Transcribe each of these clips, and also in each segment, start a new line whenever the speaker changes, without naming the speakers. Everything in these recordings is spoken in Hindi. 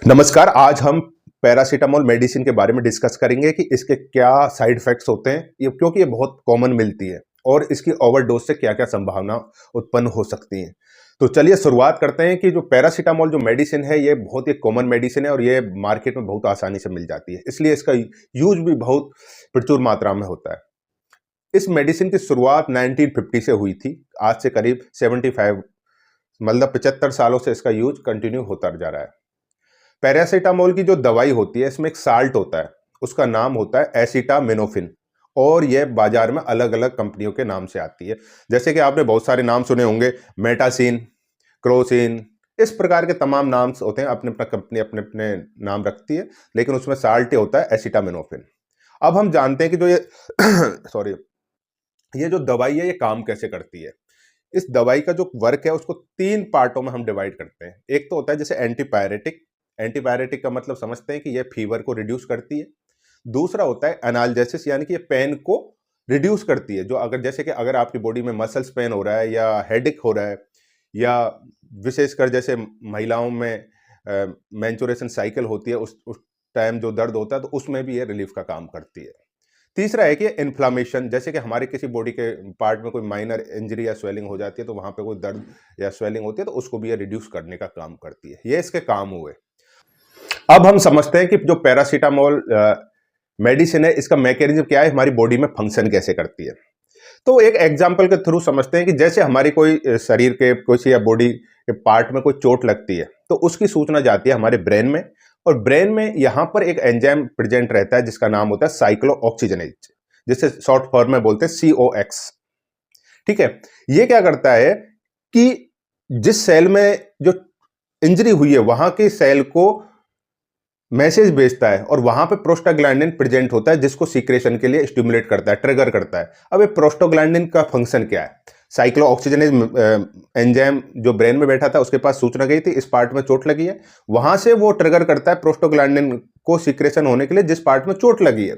नमस्कार। आज हम पैरासीटामोल मेडिसिन के बारे में डिस्कस करेंगे कि इसके क्या साइड इफेक्ट्स होते हैं, ये क्योंकि ये बहुत कॉमन मिलती है और इसकी ओवरडोज से क्या क्या संभावना उत्पन्न हो सकती है। तो चलिए शुरुआत करते हैं कि जो पैरासीटामोल जो मेडिसिन है ये बहुत ही कॉमन मेडिसिन है और ये मार्केट में बहुत आसानी से मिल जाती है, इसलिए इसका यूज भी बहुत प्रचुर मात्रा में होता है। इस मेडिसिन की शुरुआत 1950 से हुई थी। आज से करीब 75 मतलब 75 सालों से इसका यूज कंटिन्यू होता जा रहा है। पैरासीटामोल की जो दवाई होती है इसमें एक साल्ट होता है, उसका नाम होता है एसिटामिनोफिन और यह बाजार में अलग अलग कंपनियों के नाम से आती है। जैसे कि आपने बहुत सारे नाम सुने होंगे, मेटासिन, क्रोसिन, इस प्रकार के तमाम नाम होते हैं। अपने अपना कंपनी अपने अपने नाम रखती है, लेकिन उसमें साल्ट ही होता है एसिटामिनोफिन। अब हम जानते हैं कि जो ये सॉरी, ये जो दवाई है ये काम कैसे करती है। इस दवाई का जो वर्क है उसको तीन पार्टों में हम डिवाइड करते हैं। एक तो होता है जैसे एंटीपायरेटिक। एंटीपायरेटिक का मतलब समझते हैं कि ये फीवर को रिड्यूस करती है। दूसरा होता है एनाल्जेसिस, यानी कि ये पेन को रिड्यूस करती है। जो अगर जैसे कि अगर आपकी बॉडी में मसल्स पेन हो रहा है या हेडेक हो रहा है या विशेषकर जैसे महिलाओं में मेंस्ट्रुएशन साइकिल होती है, उस टाइम जो दर्द होता है तो उसमें भी ये रिलीफ का काम करती है। तीसरा है कि इन्फ्लामेशन, जैसे कि हमारे किसी बॉडी के पार्ट में कोई माइनर इंजरी या स्वेलिंग हो जाती है तो वहां पे कोई दर्द या स्वेलिंग होती है तो उसको भी ये रिड्यूस करने का काम करती है। ये इसके काम हुए। अब हम समझते हैं कि जो पैरासीटामोल मेडिसिन है इसका मैकेनिज्म क्या है, हमारी बॉडी में फंक्शन कैसे करती है। तो एक एग्जांपल के थ्रू समझते हैं कि जैसे हमारी कोई शरीर के किसी या बॉडी के पार्ट में कोई चोट लगती है तो उसकी सूचना जाती है हमारे ब्रेन में, और ब्रेन में यहां पर एक एंजाइम प्रेजेंट रहता है जिसका नाम होता है साइक्लोऑक्सीजनेज, जिसे शॉर्ट फॉर्म में बोलते हैं COX। ठीक है, ये क्या करता है कि जिस सेल में जो इंजरी हुई है वहां के सेल को मैसेज भेजता है और वहां पे प्रोस्टाग्लैंडिन प्रेजेंट होता है जिसको सीक्रेशन के लिए स्टिमुलेट करता है, ट्रिगर करता है। अब ये प्रोस्टाग्लैंडिन का फंक्शन क्या है? साइक्लोऑक्सीजनेज एंजाइम जो ब्रेन में बैठा था उसके पास सूचना गई थी इस पार्ट में चोट लगी है, वहां से वो ट्रिगर करता है प्रोस्टाग्लैंडिन को सीक्रेशन होने के लिए जिस पार्ट में चोट लगी है।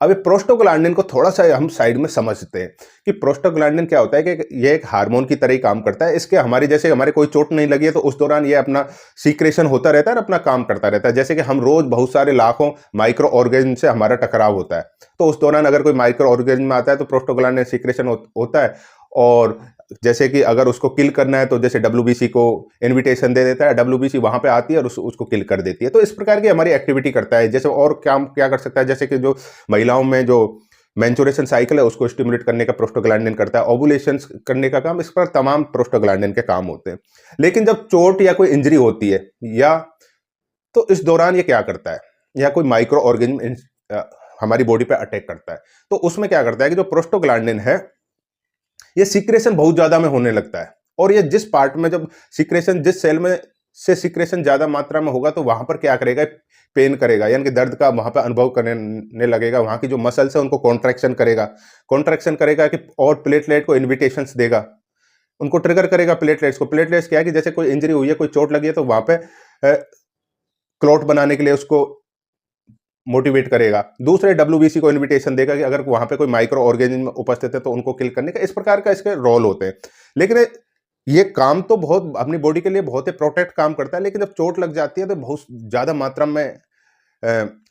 अब ये प्रोस्टाग्लैंडिन को थोड़ा सा हम साइड में समझते हैं कि प्रोस्टाग्लैंडिन क्या होता है कि ये एक हार्मोन की तरह ही काम करता है। इसके हमारी जैसे हमारे कोई चोट नहीं लगी है तो उस दौरान ये अपना सीक्रेशन होता रहता है और अपना काम करता रहता है। जैसे कि हम रोज बहुत सारे लाखों माइक्रो ऑर्गेनिज्म से हमारा टकराव होता है, तो उस दौरान अगर कोई माइक्रो ऑर्गेनिज्म आता है तो प्रोस्टाग्लैंडिन सीक्रेशन होता है, और जैसे कि अगर उसको किल करना है तो जैसे WBC को इनविटेशन दे देता है, WBC वहां पे आती है और उसको किल कर देती है। तो इस प्रकार की हमारी एक्टिविटी करता है। जैसे और क्या कर सकता है, जैसे कि जो महिलाओं में जो मेंस्ट्रुएशन साइकिल है उसको स्टिमुलेट करने का प्रोस्टाग्लैंडिन करता है, ओवुलेशन करने का काम, इस पर तमाम प्रोस्टाग्लैंडिन के काम होते हैं। लेकिन जब चोट या कोई इंजरी होती है या तो इस दौरान ये क्या करता है, या कोई माइक्रो ऑर्गेनिज्म हमारी बॉडी पे अटैक करता है तो उसमें क्या करता है कि जो प्रोस्टाग्लैंडिन है ये सीक्रेशन बहुत ज्यादा में होने लगता है, और ये जिस पार्ट में जब सीक्रेशन जिस सेल में से सीक्रेशन ज्यादा मात्रा में होगा तो वहां पर क्या करेगा, पेन करेगा, यानी कि दर्द का वहां पर अनुभव करने लगेगा। वहां की जो मसल्स है उनको कॉन्ट्रैक्शन करेगा कि और प्लेटलेट को इन्विटेशंस देगा, उनको ट्रिगर करेगा प्लेटलेट्स को। प्लेटलेट्स क्या है कि जैसे कोई इंजरी हुई है, कोई चोट लगी है तो वहां पे क्लॉट बनाने के लिए उसको मोटिवेट करेगा। दूसरे WBC को इनविटेशन देगा कि अगर वहां पे कोई माइक्रो ऑर्गेनिज्म उपस्थित है तो उनको किल करने का। इस प्रकार का इसके रोल होते हैं। लेकिन ये काम तो बहुत अपनी बॉडी के लिए बहुत ही प्रोटेक्ट काम करता है, लेकिन जब चोट लग जाती है तो बहुत ज्यादा मात्रा में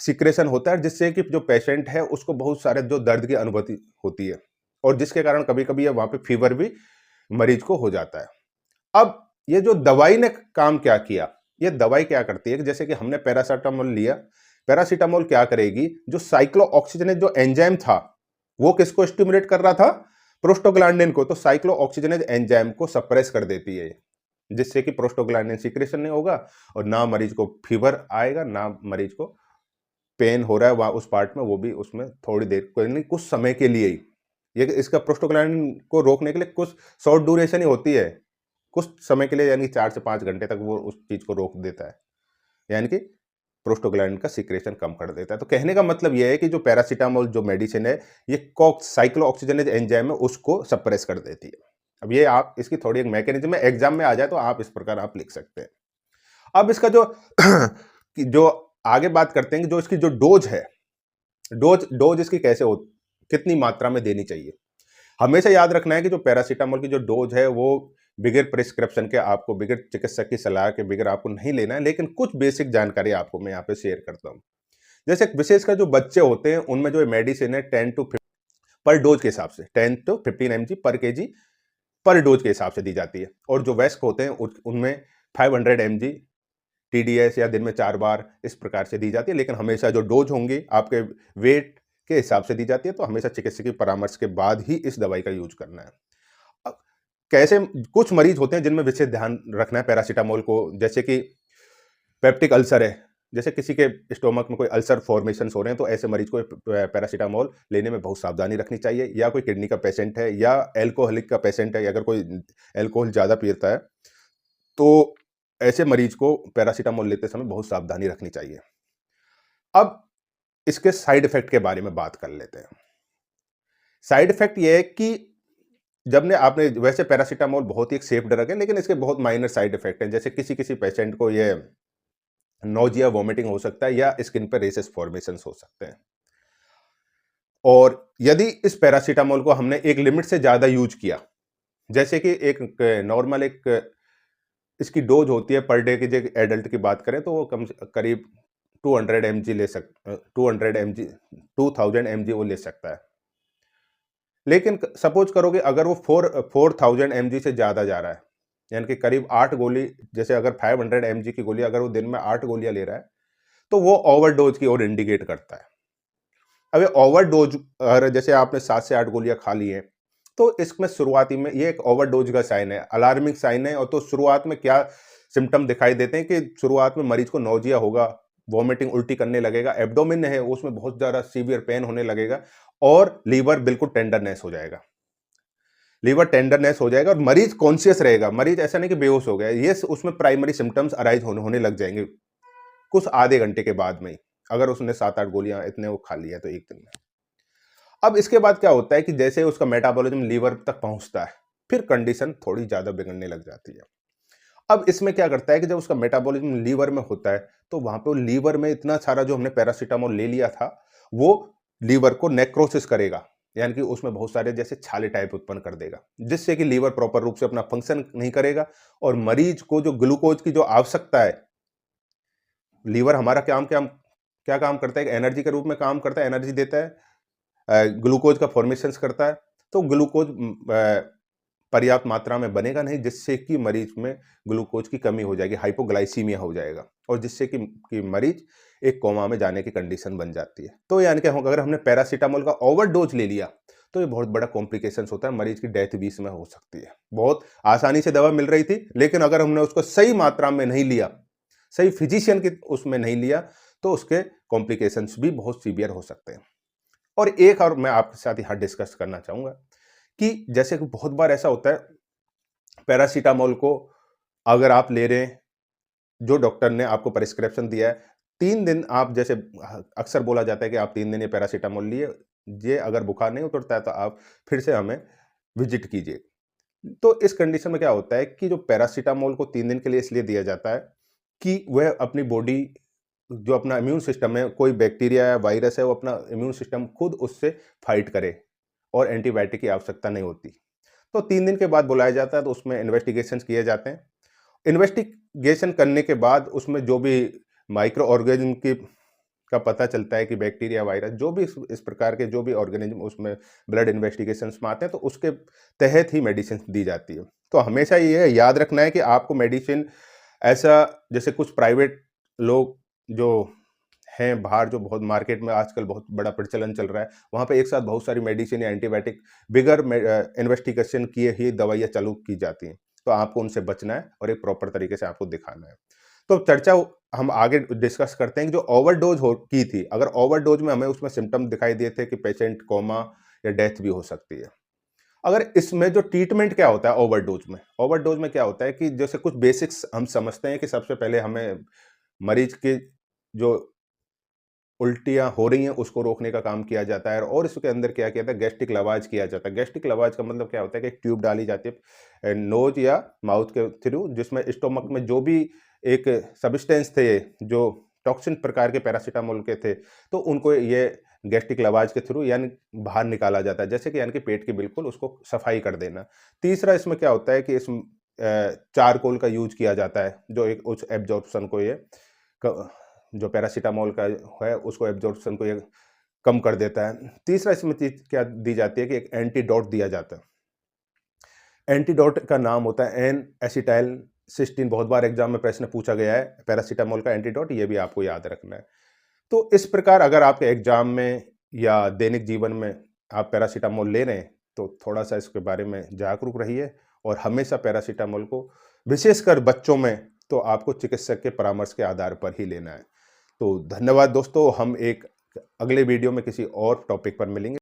सिक्रेशन होता है जिससे कि जो पेशेंट है उसको बहुत सारे जो दर्द की अनुभूति होती है, और जिसके कारण कभी कभी वहां पे फीवर भी मरीज को हो जाता है। अब ये जो दवाई ने काम क्या किया, ये दवाई क्या करती है कि जैसे कि हमने पैरासीटामोल लिया, पैरासीटामोल क्या करेगी, जो साइक्लोऑक्सीजनेज जो एंजाइम था वो किसको स्टिमुलेट कर रहा था, प्रोस्टाग्लैंडिन को। तो साइक्लोऑक्सीजनेज एंजाइम को सप्रेस कर देती है जिससे कि प्रोस्टाग्लैंडिन सीक्रेशन नहीं होगा और ना मरीज को फीवर आएगा, ना मरीज को पेन हो रहा है वहां उस पार्ट में, वो भी उसमें थोड़ी देर को नहीं, कुछ समय के लिए ही। ये इसका प्रोस्टाग्लैंडिन को रोकने के लिए कुछ शॉर्ट ड्यूरेशन ही होती है, कुछ समय के लिए, यानी 4 से 5 घंटे तक वो उस चीज को रोक देता है, यानी कि प्रोस्टाग्लैंडिन का सीक्रेशन कम कर देता है। तो कहने का मतलब यह है कि जो पैरासीटामोल जो मेडिसिन है ये कॉक्स साइक्लोऑक्सीजनेज एंजाइम है उसको सप्रेस कर देती है। अब ये आप इसकी थोड़ी एक मैकेनिज्म है, एग्जाम में आ जाए तो आप इस प्रकार आप लिख सकते हैं। अब इसका जो जो आगे बात करते हैं कि जो इसकी जो डोज है, डोज इसकी कैसे हो, कितनी मात्रा में देनी चाहिए। हमेशा याद रखना है कि जो पैरासीटामोल की जो डोज है वो बगैर प्रिस्क्रिप्शन के, आपको बगैर चिकित्सक की सलाह के बगैर आपको नहीं लेना है, लेकिन कुछ बेसिक जानकारी आपको मैं यहाँ पे शेयर करता हूँ। जैसे विशेषकर जो बच्चे होते हैं उनमें जो मेडिसिन है 10 टू 15 पर डोज के हिसाब से 10 टू 15 mg पर केजी पर डोज के हिसाब से दी जाती है। और जो वयस्क होते हैं उनमें 500 mg TDS या दिन में 4 बार इस प्रकार से दी जाती है, लेकिन हमेशा जो डोज होंगी आपके वेट के हिसाब से दी जाती है, तो हमेशा चिकित्सक की परामर्श के बाद ही इस दवाई का यूज करना है। अब कैसे कुछ मरीज होते हैं जिनमें विशेष ध्यान रखना है पैरासीटामोल को, जैसे कि पेप्टिक अल्सर है, जैसे किसी के स्टोमक में कोई अल्सर फॉर्मेशन हो रहे हैं, तो ऐसे मरीज को पैरासीटामोल लेने में बहुत सावधानी रखनी चाहिए। या कोई किडनी का पेशेंट है या एल्कोहलिक का पेशेंट है, अगर कोई एल्कोहल ज़्यादा पीता है तो ऐसे मरीज को पैरासीटामोल लेते समय बहुत सावधानी रखनी चाहिए। अब इसके साइड इफेक्ट के बारे में बात कर लेते हैं। साइड इफेक्ट ये है कि जब ने आपने वैसे पैरासीटामोल बहुत ही एक सेफ ड्रग है, लेकिन इसके बहुत माइनर साइड इफेक्ट हैं। जैसे किसी किसी पेशेंट को ये नोजिया, वोमिटिंग हो सकता है या स्किन पर रेशेस फॉर्मेशंस हो सकते हैं। और यदि इस पैरासीटामोल को हमने एक लिमिट से ज़्यादा यूज किया, जैसे कि एक नॉर्मल एक इसकी डोज होती है पर डे की, जो एडल्ट की बात करें तो वो करीब 200 mg ले 200 mg 2000 mg वो ले सकता है। लेकिन सपोज करो कि अगर वो 4000 mg से ज़्यादा जा रहा है, यानी कि करीब 8 गोली, जैसे अगर 500 mg की गोली अगर वो दिन में 8 गोलियां ले रहा है, तो वो ओवरडोज की ओर इंडिकेट करता है। अब ओवरडोज अगर जैसे आपने 7 से 8 गोलियां खा ली हैं, तो इसमें शुरुआती में ये एक ओवरडोज का साइन है, अलार्मिंग साइन है। और तो शुरुआत में क्या सिम्टम दिखाई देते हैं कि शुरुआत में मरीज को नोजिया होगा, वॉमिटिंग, उल्टी करने लगेगा, एब्डोमेन है उसमें बहुत ज़्यादा सीवियर पेन होने लगेगा, और लीवर बिल्कुल टेंडरनेस हो जाएगा। लीवर टेंडरनेस हो जाएगा और मरीज कॉन्शियस रहेगा। मरीज ऐसा नहीं कि बेहोश हो गया, ये उसमें प्राइमरी सिम्टम्स अराइज होने लग जाएंगे कुछ आधे घंटे के बाद में ही, अगर उसने 7-8 गोलियां इतने वो खा लिया तो एक दिन में। अब इसके बाद क्या होता है कि जैसे उसका मेटाबॉलिज्म लीवर तक पहुंचता है, फिर कंडीशन थोड़ी ज्यादा बिगड़ने लग जाती है। अब इसमें क्या करता है कि जब उसका मेटाबॉलिज्म लीवर में होता है, तो वहां पे लीवर में इतना सारा जो हमने पैरासीटामोल ले लिया था, वो लीवर को नेक्रोसिस करेगा, यानी कि उसमें बहुत सारे जैसे छाले टाइप उत्पन्न कर देगा, जिससे कि लीवर प्रॉपर रूप से अपना फंक्शन नहीं करेगा। और मरीज को जो ग्लूकोज की जो आवश्यकता है, लीवर हमारा क्या काम करता है, एनर्जी के रूप में काम करता है, एनर्जी देता है, ग्लूकोज का फॉर्मेशंस करता है। तो ग्लूकोज पर्याप्त मात्रा में बनेगा नहीं, जिससे कि मरीज में ग्लूकोज की कमी हो जाएगी, हाइपोग्लाइसीमिया हो जाएगा, और जिससे कि मरीज एक कोमा में जाने की कंडीशन बन जाती है। तो यानी कि अगर हमने पैरासीटामोल का ओवरडोज ले लिया, तो ये बहुत बड़ा कॉम्प्लिकेशंस होता है, मरीज की डेथ भी इसमें हो सकती है। बहुत आसानी से दवा मिल रही थी, लेकिन अगर हमने उसको सही मात्रा में नहीं लिया, सही फिजिशियन की उसमें नहीं लिया, तो उसके कॉम्प्लिकेशंस भी बहुत सीवियर हो सकते हैं। और एक और मैं आपके साथ यहाँ डिस्कस करना चाहूंगा कि जैसे कि बहुत बार ऐसा होता है, पैरासीटामोल को अगर आप ले रहे हैं, जो डॉक्टर ने आपको प्रिस्क्रिप्शन दिया है, 3 दिन आप जैसे अक्सर बोला जाता है कि आप 3 दिन ये पैरासीटामोल लिए, ये अगर बुखार नहीं उतरता है तो आप फिर से हमें विजिट कीजिए। तो इस कंडीशन में क्या होता है कि जो पैरासीटामोल को 3 दिन के लिए इसलिए दिया जाता है कि वह अपनी बॉडी, जो अपना इम्यून सिस्टम है, कोई बैक्टीरिया या वायरस है, वो अपना इम्यून सिस्टम खुद उससे फाइट करे, और एंटीबायोटिक की आवश्यकता नहीं होती। तो 3 दिन के बाद बुलाया जाता है, तो उसमें इन्वेस्टिगेशंस किए जाते हैं। इन्वेस्टिगेशन करने के बाद उसमें जो भी माइक्रो ऑर्गेनिज्म की का पता चलता है कि बैक्टीरिया, वायरस, जो भी इस प्रकार के जो भी ऑर्गेनिज्म उसमें ब्लड इन्वेस्टिगेशंस में आते हैं, तो उसके तहत ही मेडिसिन दी जाती है। तो हमेशा ये याद रखना है कि आपको मेडिसिन ऐसा, जैसे कुछ प्राइवेट लोग जो हैं बाहर, जो बहुत मार्केट में आजकल बहुत बड़ा प्रचलन चल रहा है, वहाँ पे एक साथ बहुत सारी मेडिसिन या एंटीबायोटिक बिगर इन्वेस्टिगेशन किए ही दवाइयाँ चालू की जाती हैं। तो आपको उनसे बचना है और एक प्रॉपर तरीके से आपको दिखाना है। तो चर्चा हम आगे डिस्कस करते हैं कि जो ओवरडोज हो की थी, अगर ओवरडोज में हमें उसमें सिम्टम दिखाई दिए थे कि पेशेंट कोमा या डेथ भी हो सकती है। अगर इसमें जो ट्रीटमेंट क्या होता है ओवरडोज में क्या होता है कि जैसे कुछ बेसिक्स हम समझते हैं कि सबसे पहले हमें मरीज के जो उल्टियाँ हो रही हैं उसको रोकने का काम किया जाता है, और इसके अंदर क्या किया जाता है, गैस्ट्रिक लवाज किया जाता है। गैस्ट्रिक लवाज का मतलब क्या होता है कि एक ट्यूब डाली जाती है नोज या माउथ के थ्रू, जिसमें स्टोमक में जो भी एक सब्सटेंस थे, जो टॉक्सिन प्रकार के पैरासीटामोल के थे, तो उनको ये गैस्ट्रिक लवाज के थ्रू यानी बाहर निकाला जाता है, जैसे कि यानी कि पेट की बिल्कुल उसको सफाई कर देना। तीसरा इसमें क्या होता है कि इस चारकोल का यूज किया जाता है, जो एक उच्च एब्जॉर्प्शन को ये जो पैरासीटामोल का है उसको एब्जॉर्प्शन को ये कम कर देता है। तीसरा इसमें चीज क्या दी जाती है कि एक एंटीडोट दिया जाता है। एंटीडोट का नाम होता है एन एसिटाइल सिस्टीन। बहुत बार एग्जाम में प्रश्न पूछा गया है पैरासीटामोल का एंटीडोट, ये भी आपको याद रखना है। तो इस प्रकार अगर आपके एग्जाम में या दैनिक जीवन में आप पैरासीटामोल ले रहे हैं तो थोड़ा सा इसके बारे में जागरूक रहिए और हमेशा पैरासीटामोल को, विशेषकर बच्चों में, तो आपको चिकित्सक के परामर्श के आधार पर ही लेना है। तो धन्यवाद दोस्तों, हम एक अगले वीडियो में किसी और टॉपिक पर मिलेंगे।